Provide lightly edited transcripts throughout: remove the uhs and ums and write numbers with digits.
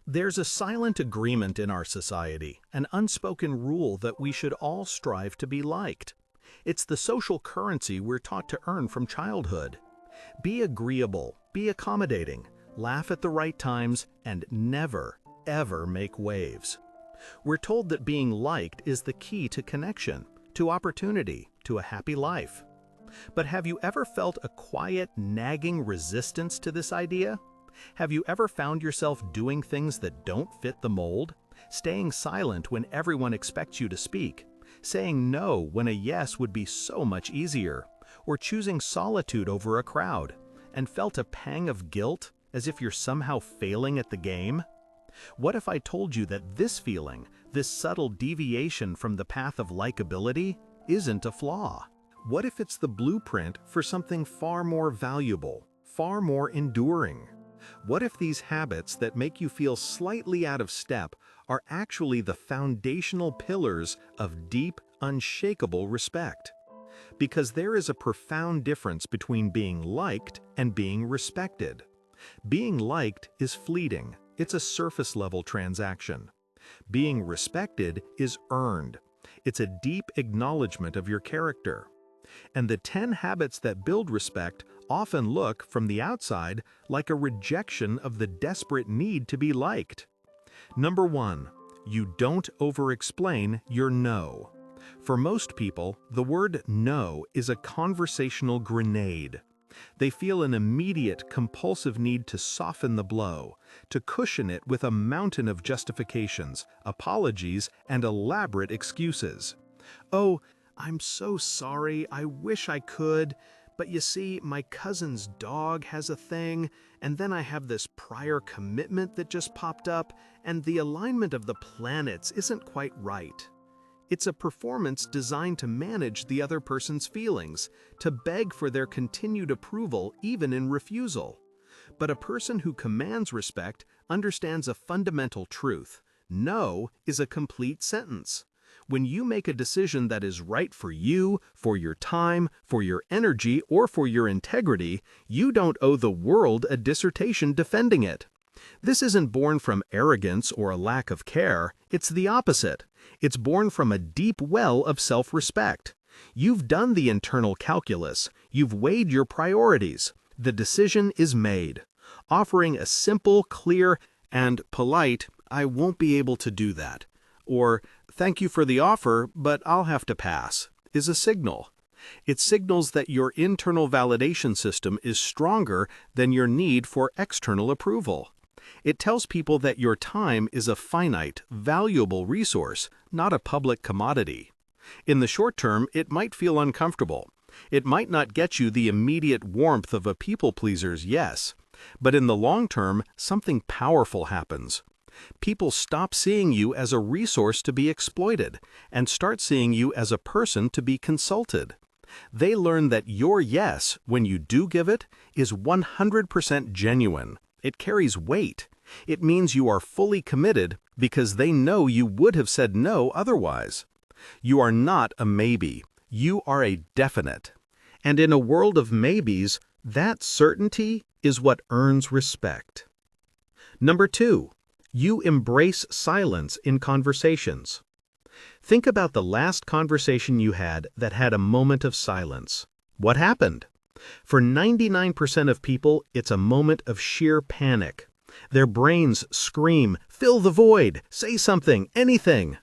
There's a silent agreement in our society, an unspoken rule that we should all strive to be liked. It's the social currency we're taught to earn from childhood. Be agreeable, be accommodating, laugh at the right times, and never, ever make waves. We're told that being liked is the key to connection, to opportunity, to a happy life. But have you ever felt a quiet, nagging resistance to this idea? Have you ever found yourself doing things that don't fit the mold? Staying silent when everyone expects you to speak? Saying no when a yes would be so much easier? Or choosing solitude over a crowd? And felt a pang of guilt, as if you're somehow failing at the game? What if I told you that this feeling, this subtle deviation from the path of likability, isn't a flaw? What if it's the blueprint for something far more valuable, far more enduring? What if these habits that make you feel slightly out of step are actually the foundational pillars of deep, unshakable respect? Because there is a profound difference between being liked and being respected. Being liked is fleeting. It's a surface-level transaction. Being respected is earned. It's a deep acknowledgement of your character. And the 10 habits that build respect often look, from the outside, like a rejection of the desperate need to be liked. Number 1, you don't over-explain your no. For most people, the word no is a conversational grenade. They feel an immediate, compulsive need to soften the blow, to cushion it with a mountain of justifications, apologies, and elaborate excuses. Oh, I'm so sorry, I wish I could, but you see, my cousin's dog has a thing, and then I have this prior commitment that just popped up, and the alignment of the planets isn't quite right. It's a performance designed to manage the other person's feelings, to beg for their continued approval even in refusal. But a person who commands respect understands a fundamental truth. No is a complete sentence. When you make a decision that is right for you, for your time, for your energy, or for your integrity, you don't owe the world a dissertation defending it. This isn't born from arrogance or a lack of care. It's the opposite. It's born from a deep well of self-respect. You've done the internal calculus. You've weighed your priorities. The decision is made. Offering a simple, clear, and polite, "I won't be able to do that," or "Thank you for the offer, but I'll have to pass," is a signal. It signals that your internal validation system is stronger than your need for external approval. It tells people that your time is a finite, valuable resource, not a public commodity. In the short term, it might feel uncomfortable. It might not get you the immediate warmth of a people-pleaser's yes, but in the long term, something powerful happens. People stop seeing you as a resource to be exploited and start seeing you as a person to be consulted. They learn that your yes, when you do give it, is 100% genuine. It carries weight. It means you are fully committed because they know you would have said no otherwise. You are not a maybe. You are a definite. And in a world of maybes, that certainty is what earns respect. Number 2, you embrace silence in conversations. Think about the last conversation you had that had a moment of silence. What happened? For 99% of people, it's a moment of sheer panic. Their brains scream, "Fill the void! Say something, anything!"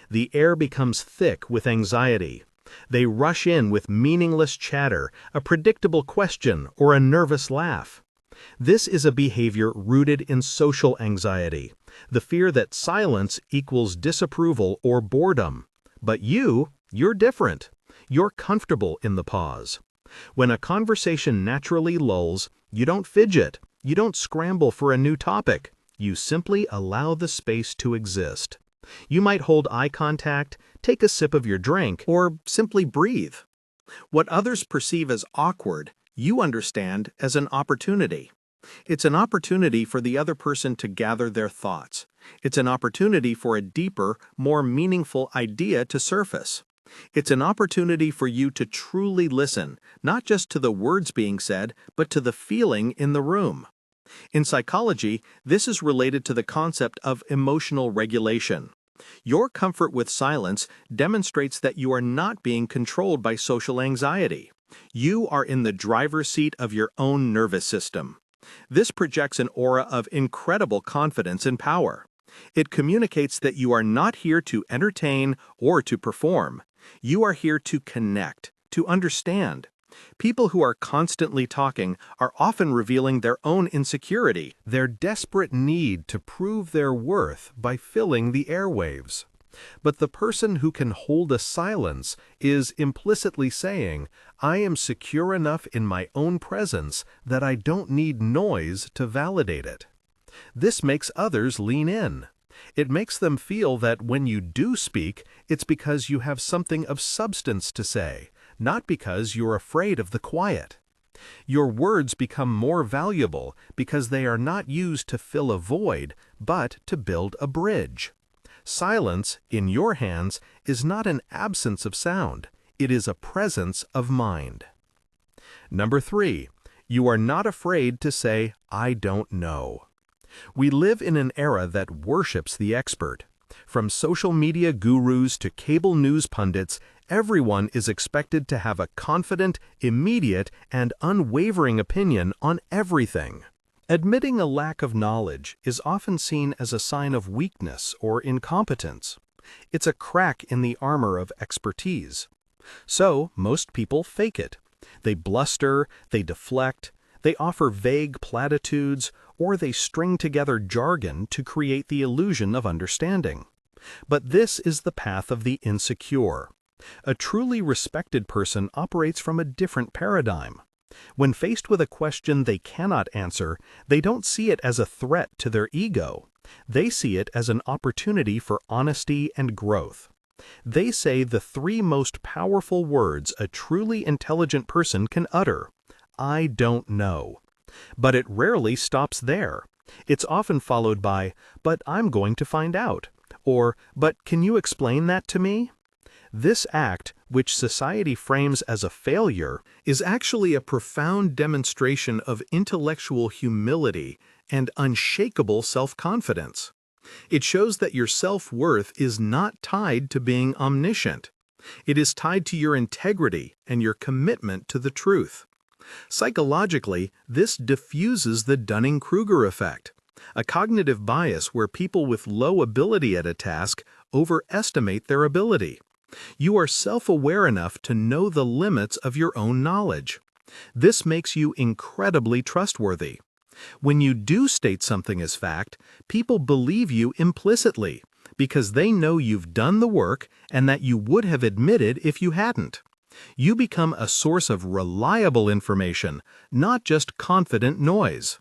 The air becomes thick with anxiety. They rush in with meaningless chatter, a predictable question, or a nervous laugh. This is a behavior rooted in social anxiety, the fear that silence equals disapproval or boredom. But you're different. You're comfortable in the pause. When a conversation naturally lulls, you don't fidget. You don't scramble for a new topic. You simply allow the space to exist. You might hold eye contact, take a sip of your drink, or simply breathe. What others perceive as awkward, you understand as an opportunity. It's an opportunity for the other person to gather their thoughts. It's an opportunity for a deeper, more meaningful idea to surface. It's an opportunity for you to truly listen, not just to the words being said, but to the feeling in the room. In psychology, this is related to the concept of emotional regulation. Your comfort with silence demonstrates that you are not being controlled by social anxiety. You are in the driver's seat of your own nervous system. This projects an aura of incredible confidence and power. It communicates that you are not here to entertain or to perform. You are here to connect, to understand. People who are constantly talking are often revealing their own insecurity, their desperate need to prove their worth by filling the airwaves. But the person who can hold a silence is implicitly saying, I am secure enough in my own presence that I don't need noise to validate it. This makes others lean in. It makes them feel that when you do speak, it's because you have something of substance to say, not because you're afraid of the quiet. Your words become more valuable because they are not used to fill a void, but to build a bridge. Silence, in your hands, is not an absence of sound. It is a presence of mind. Number 3, you are not afraid to say, I don't know. We live in an era that worships the expert. From social media gurus to cable news pundits, everyone is expected to have a confident, immediate, and unwavering opinion on everything. Admitting a lack of knowledge is often seen as a sign of weakness or incompetence. It's a crack in the armor of expertise. So, most people fake it. They bluster, they deflect, they offer vague platitudes, or they string together jargon to create the illusion of understanding. But this is the path of the insecure. A truly respected person operates from a different paradigm. When faced with a question they cannot answer, they don't see it as a threat to their ego. They see it as an opportunity for honesty and growth. They say the 3 most powerful words a truly intelligent person can utter. I don't know. But it rarely stops there. It's often followed by, but I'm going to find out. Or, but can you explain that to me? This act, which society frames as a failure, is actually a profound demonstration of intellectual humility and unshakable self-confidence. It shows that your self-worth is not tied to being omniscient. It is tied to your integrity and your commitment to the truth. Psychologically, this diffuses the Dunning-Kruger effect, a cognitive bias where people with low ability at a task overestimate their ability. You are self-aware enough to know the limits of your own knowledge. This makes you incredibly trustworthy. When you do state something as fact, people believe you implicitly because they know you've done the work and that you would have admitted if you hadn't. You become a source of reliable information, not just confident noise.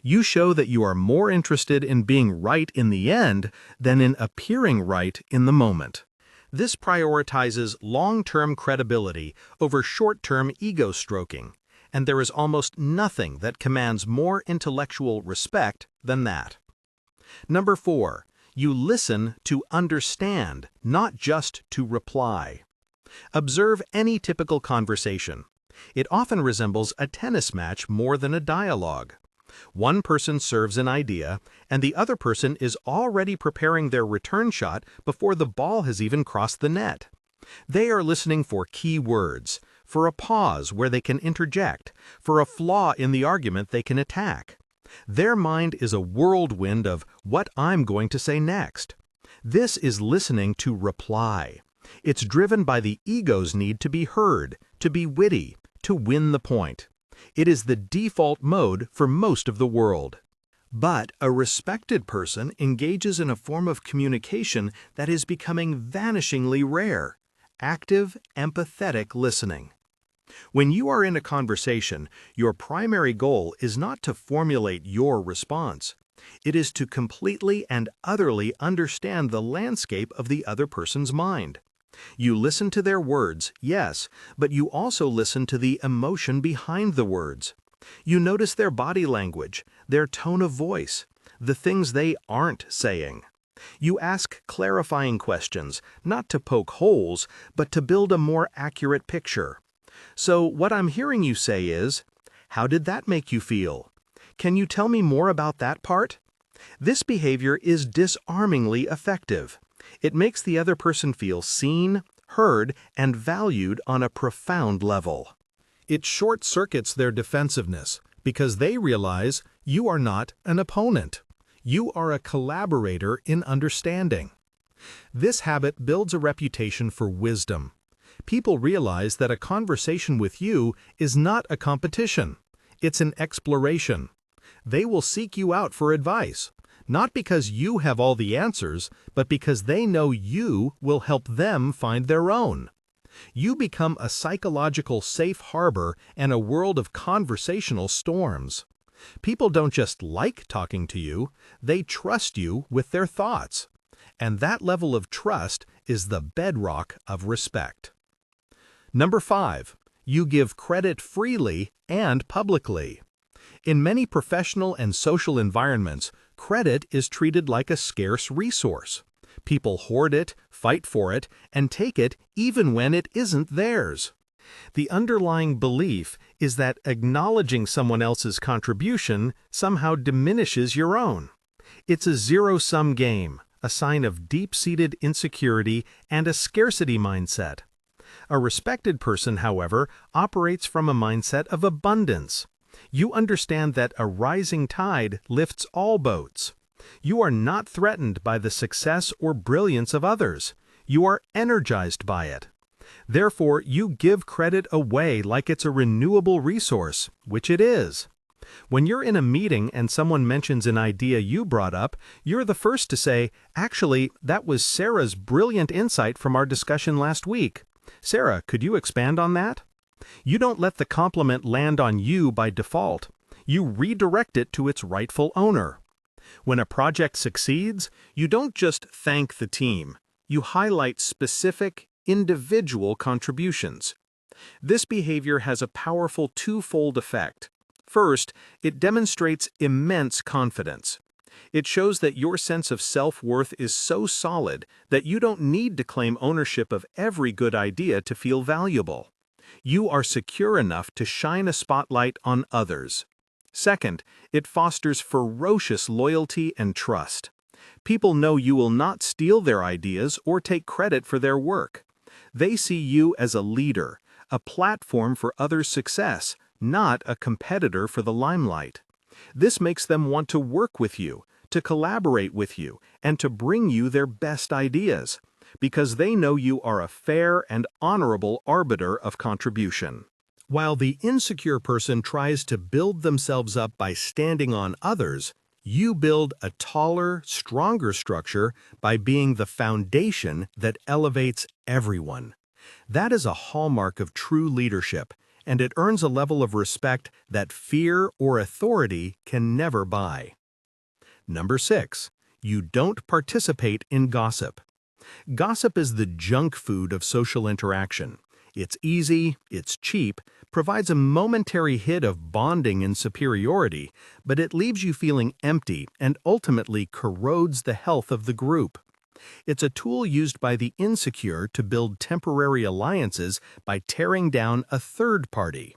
You show that you are more interested in being right in the end than in appearing right in the moment. This prioritizes long-term credibility over short-term ego stroking, and there is almost nothing that commands more intellectual respect than that. Number 4, you listen to understand, not just to reply. Observe any typical conversation. It often resembles a tennis match more than a dialogue. One person serves an idea, and the other person is already preparing their return shot before the ball has even crossed the net. They are listening for key words, for a pause where they can interject, for a flaw in the argument they can attack. Their mind is a whirlwind of what I'm going to say next. This is listening to reply. It's driven by the ego's need to be heard, to be witty, to win the point. It is the default mode for most of the world. But a respected person engages in a form of communication that is becoming vanishingly rare: active, empathetic listening. When you are in a conversation, your primary goal is not to formulate your response. It is to completely and utterly understand the landscape of the other person's mind. You listen to their words, yes, but you also listen to the emotion behind the words. You notice their body language, their tone of voice, the things they aren't saying. You ask clarifying questions, not to poke holes, but to build a more accurate picture. So what I'm hearing you say is, how did that make you feel? Can you tell me more about that part? This behavior is disarmingly effective. It makes the other person feel seen, heard, and valued on a profound level. It short-circuits their defensiveness because they realize you are not an opponent. You are a collaborator in understanding. This habit builds a reputation for wisdom. People realize that a conversation with you is not a competition. It's an exploration. They will seek you out for advice, not because you have all the answers, but because they know you will help them find their own. You become a psychological safe harbor and a world of conversational storms. People don't just like talking to you, they trust you with their thoughts. And that level of trust is the bedrock of respect. Number 5, you give credit freely and publicly. In many professional and social environments, credit is treated like a scarce resource. People hoard it, fight for it, and take it even when it isn't theirs. The underlying belief is that acknowledging someone else's contribution somehow diminishes your own. It's a zero-sum game, a sign of deep-seated insecurity and a scarcity mindset. A respected person, however, operates from a mindset of abundance. You understand that a rising tide lifts all boats. You are not threatened by the success or brilliance of others. You are energized by it. Therefore, you give credit away like it's a renewable resource, which it is. When you're in a meeting and someone mentions an idea you brought up, you're the first to say, "Actually, that was Sarah's brilliant insight from our discussion last week. Sarah, could you expand on that?" You don't let the compliment land on you by default. You redirect it to its rightful owner. When a project succeeds, you don't just thank the team. You highlight specific, individual contributions. This behavior has a powerful twofold effect. First, it demonstrates immense confidence. It shows that your sense of self-worth is so solid that you don't need to claim ownership of every good idea to feel valuable. You are secure enough to shine a spotlight on others. Second, it fosters ferocious loyalty and trust. People know you will not steal their ideas or take credit for their work. They see you as a leader, a platform for others' success, not a competitor for the limelight. This makes them want to work with you, to collaborate with you, and to bring you their best ideas, because they know you are a fair and honorable arbiter of contribution. While the insecure person tries to build themselves up by standing on others, you build a taller, stronger structure by being the foundation that elevates everyone. That is a hallmark of true leadership, and it earns a level of respect that fear or authority can never buy. Number 6, you don't participate in gossip. Gossip is the junk food of social interaction. It's easy, it's cheap, provides a momentary hit of bonding and superiority, but it leaves you feeling empty and ultimately corrodes the health of the group. It's a tool used by the insecure to build temporary alliances by tearing down a third party.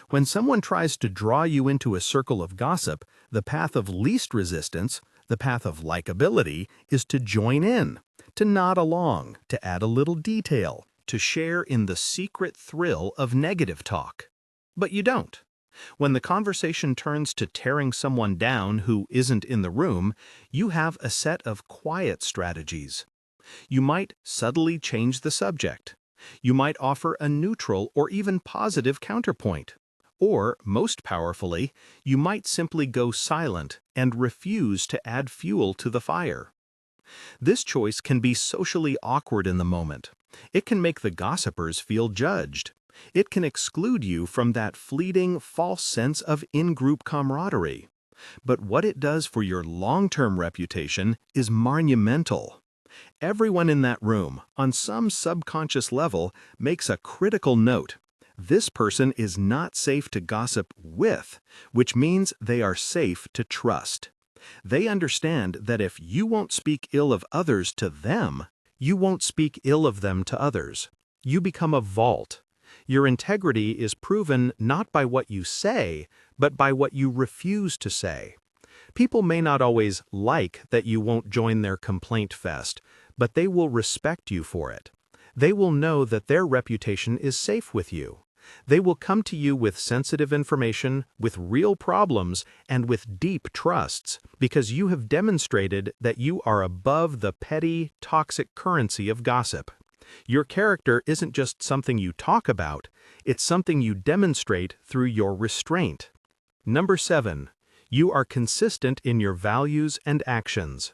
When someone tries to draw you into a circle of gossip, the path of least resistance, the path of likability, is to join in, to nod along, to add a little detail, to share in the secret thrill of negative talk. But you don't. When the conversation turns to tearing someone down who isn't in the room, you have a set of quiet strategies. You might subtly change the subject. You might offer a neutral or even positive counterpoint. Or, most powerfully, you might simply go silent and refuse to add fuel to the fire. This choice can be socially awkward in the moment. It can make the gossipers feel judged. It can exclude you from that fleeting, false sense of in-group camaraderie. But what it does for your long-term reputation is monumental. Everyone in that room, on some subconscious level, makes a critical note. This person is not safe to gossip with, which means they are safe to trust. They understand that if you won't speak ill of others to them, you won't speak ill of them to others. You become a vault. Your integrity is proven not by what you say, but by what you refuse to say. People may not always like that you won't join their complaint fest, but they will respect you for it. They will know that their reputation is safe with you. They will come to you with sensitive information, with real problems, and with deep trusts, because you have demonstrated that you are above the petty, toxic currency of gossip. Your character isn't just something you talk about, it's something you demonstrate through your restraint. Number 7. You are consistent in your values and actions.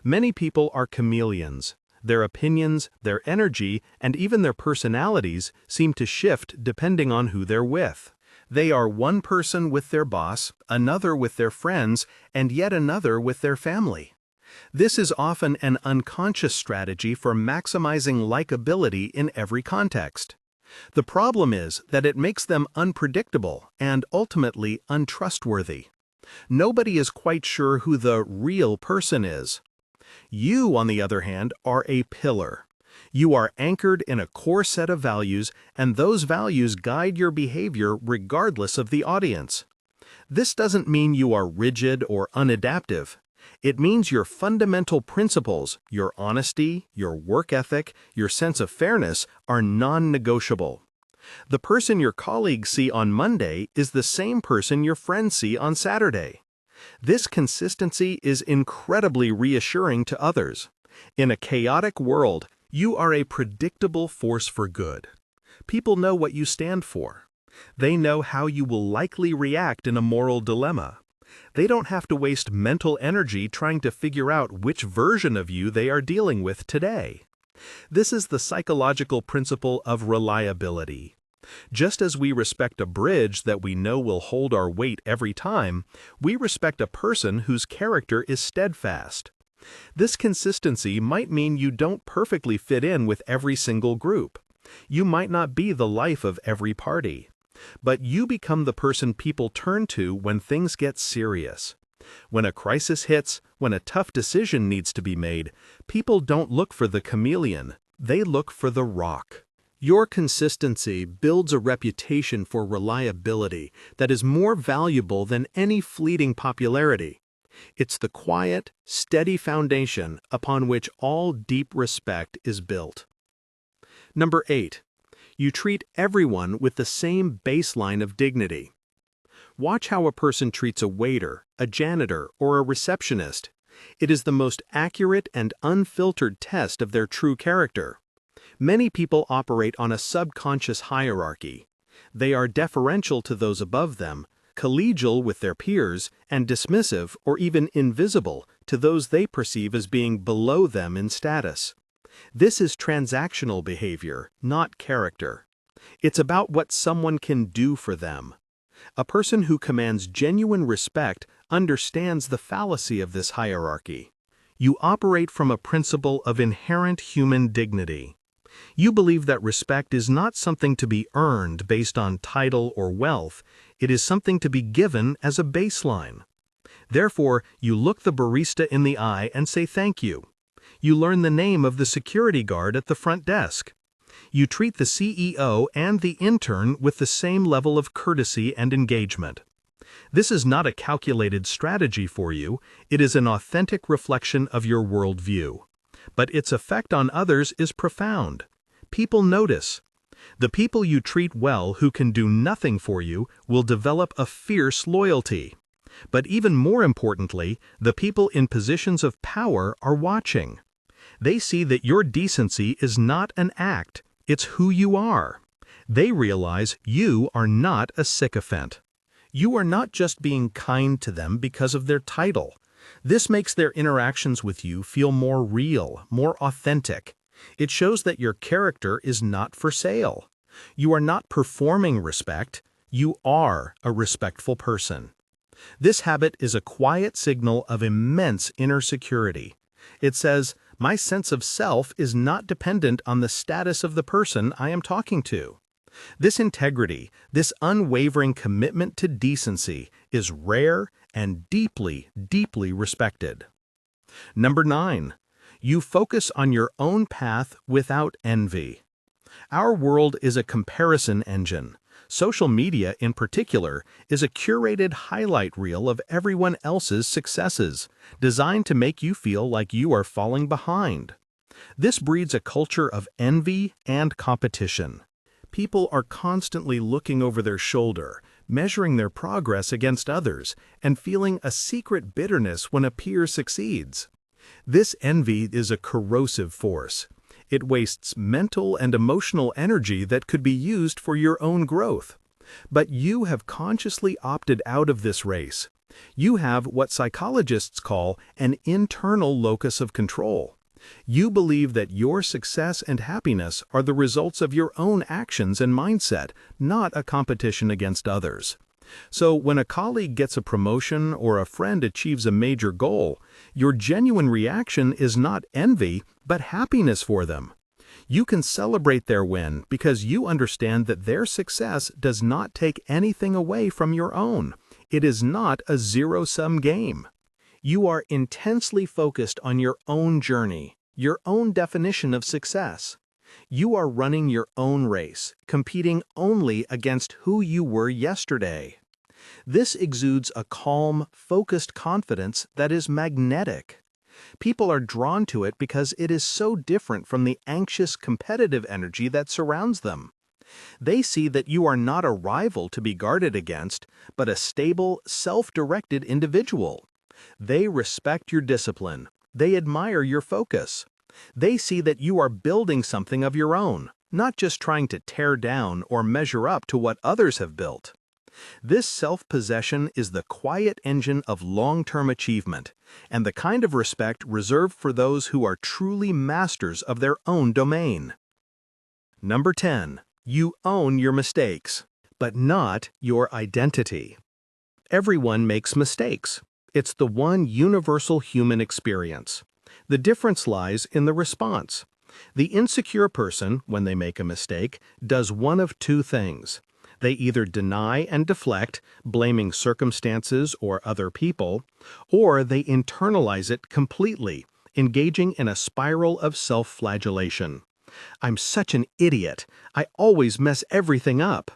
Many people are chameleons. Their opinions, their energy, and even their personalities seem to shift depending on who they're with. They are one person with their boss, another with their friends, and yet another with their family. This is often an unconscious strategy for maximizing likability in every context. The problem is that it makes them unpredictable and ultimately untrustworthy. Nobody is quite sure who the real person is. You, on the other hand, are a pillar. You are anchored in a core set of values, and those values guide your behavior regardless of the audience. This doesn't mean you are rigid or unadaptive. It means your fundamental principles, your honesty, your work ethic, your sense of fairness, are non-negotiable. The person your colleagues see on Monday is the same person your friends see on Saturday. This consistency is incredibly reassuring to others. In a chaotic world, you are a predictable force for good. People know what you stand for. They know how you will likely react in a moral dilemma. They don't have to waste mental energy trying to figure out which version of you they are dealing with today. This is the psychological principle of reliability. Just as we respect a bridge that we know will hold our weight every time, we respect a person whose character is steadfast. This consistency might mean you don't perfectly fit in with every single group. You might not be the life of every party. But you become the person people turn to when things get serious. When a crisis hits, when a tough decision needs to be made, people don't look for the chameleon, they look for the rock. Your consistency builds a reputation for reliability that is more valuable than any fleeting popularity. It's the quiet, steady foundation upon which all deep respect is built. Number 8. You treat everyone with the same baseline of dignity. Watch how a person treats a waiter, a janitor, or a receptionist. It is the most accurate and unfiltered test of their true character. Many people operate on a subconscious hierarchy. They are deferential to those above them, collegial with their peers, and dismissive or even invisible to those they perceive as being below them in status. This is transactional behavior, not character. It's about what someone can do for them. A person who commands genuine respect understands the fallacy of this hierarchy. You operate from a principle of inherent human dignity. You believe that respect is not something to be earned based on title or wealth, it is something to be given as a baseline. Therefore, you look the barista in the eye and say thank you. You learn the name of the security guard at the front desk. You treat the CEO and the intern with the same level of courtesy and engagement. This is not a calculated strategy for you, it is an authentic reflection of your worldview. But its effect on others is profound. People notice. The people you treat well who can do nothing for you will develop a fierce loyalty. But even more importantly, the people in positions of power are watching. They see that your decency is not an act, it's who you are. They realize you are not a sycophant. You are not just being kind to them because of their title. This makes their interactions with you feel more real, more authentic. It shows that your character is not for sale. You are not performing respect, you are a respectful person. This habit is a quiet signal of immense inner security. It says, my sense of self is not dependent on the status of the person I am talking to. This integrity, this unwavering commitment to decency, is rare and deeply, deeply respected. Number 9. You focus on your own path without envy. Our world is a comparison engine. Social media, in particular, is a curated highlight reel of everyone else's successes, designed to make you feel like you are falling behind. This breeds a culture of envy and competition. People are constantly looking over their shoulder, measuring their progress against others, and feeling a secret bitterness when a peer succeeds. This envy is a corrosive force. It wastes mental and emotional energy that could be used for your own growth. But you have consciously opted out of this race. You have what psychologists call an internal locus of control. You believe that your success and happiness are the results of your own actions and mindset, not a competition against others. So when a colleague gets a promotion or a friend achieves a major goal, your genuine reaction is not envy, but happiness for them. You can celebrate their win because you understand that their success does not take anything away from your own. It is not a zero-sum game. You are intensely focused on your own journey, your own definition of success. You are running your own race, competing only against who you were yesterday. This exudes a calm, focused confidence that is magnetic. People are drawn to it because it is so different from the anxious, competitive energy that surrounds them. They see that you are not a rival to be guarded against, but a stable, self-directed individual. They respect your discipline. They admire your focus. They see that you are building something of your own, not just trying to tear down or measure up to what others have built. This self-possession is the quiet engine of long-term achievement, and the kind of respect reserved for those who are truly masters of their own domain. Number 10. You own your mistakes, but not your identity. Everyone makes mistakes. It's the one universal human experience. The difference lies in the response. The insecure person, when they make a mistake, does one of two things. They either deny and deflect, blaming circumstances or other people, or they internalize it completely, engaging in a spiral of self-flagellation. I'm such an idiot. I always mess everything up.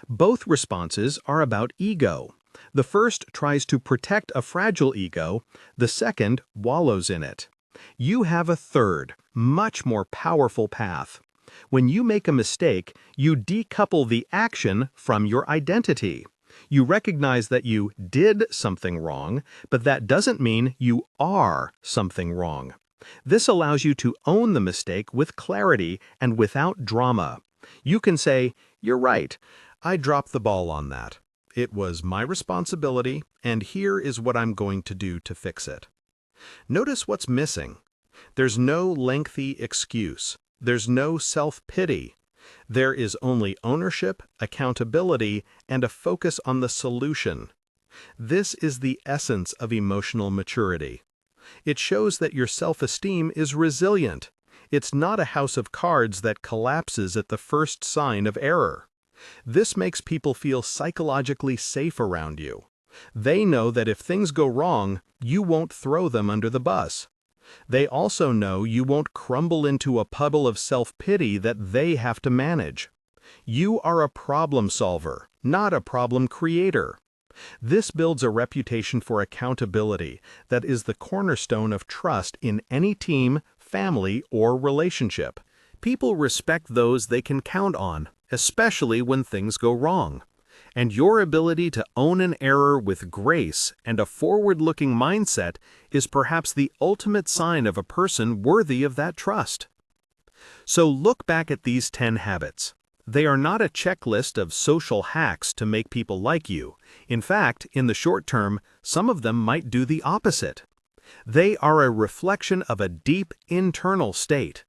Both responses are about ego. The first tries to protect a fragile ego, the second wallows in it. You have a third, much more powerful path. When you make a mistake, you decouple the action from your identity. You recognize that you did something wrong, but that doesn't mean you are something wrong. This allows you to own the mistake with clarity and without drama. You can say, "You're right. I dropped the ball on that. It was my responsibility, and here is what I'm going to do to fix it." Notice what's missing. There's no lengthy excuse. There's no self-pity. There is only ownership, accountability, and a focus on the solution. This is the essence of emotional maturity. It shows that your self-esteem is resilient. It's not a house of cards that collapses at the first sign of error. This makes people feel psychologically safe around you. They know that if things go wrong, you won't throw them under the bus. They also know you won't crumble into a puddle of self-pity that they have to manage. You are a problem solver, not a problem creator. This builds a reputation for accountability that is the cornerstone of trust in any team, family, or relationship. People respect those they can count on, especially when things go wrong. And your ability to own an error with grace and a forward-looking mindset is perhaps the ultimate sign of a person worthy of that trust. So look back at these 10 habits. They are not a checklist of social hacks to make people like you. In fact, in the short term, some of them might do the opposite. They are a reflection of a deep internal state.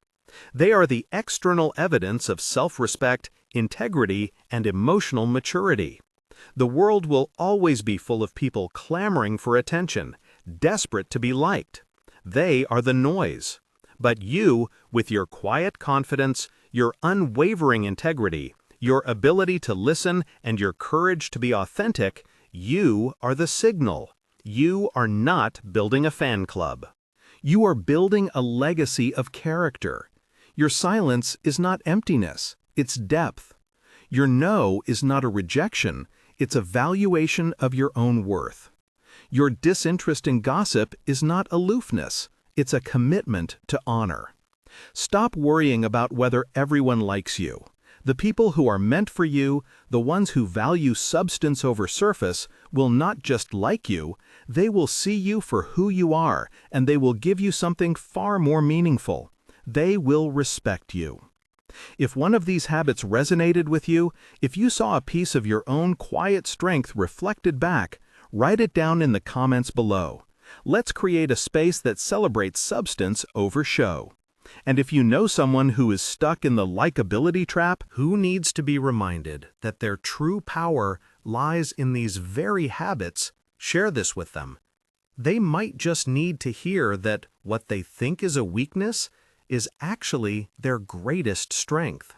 They are the external evidence of self-respect, integrity, and emotional maturity. The world will always be full of people clamoring for attention, desperate to be liked. They are the noise. But you, with your quiet confidence, your unwavering integrity, your ability to listen, and your courage to be authentic, you are the signal. You are not building a fan club. You are building a legacy of character. Your silence is not emptiness, it's depth. Your no is not a rejection, it's a valuation of your own worth. Your disinterest in gossip is not aloofness, it's a commitment to honor. Stop worrying about whether everyone likes you. The people who are meant for you, the ones who value substance over surface, will not just like you, they will see you for who you are, and they will give you something far more meaningful. They will respect you. If one of these habits resonated with you, if you saw a piece of your own quiet strength reflected back, write it down in the comments below. Let's create a space that celebrates substance over show. And if you know someone who is stuck in the likability trap, who needs to be reminded that their true power lies in these very habits, share this with them. They might just need to hear that what they think is a weakness is actually their greatest strength.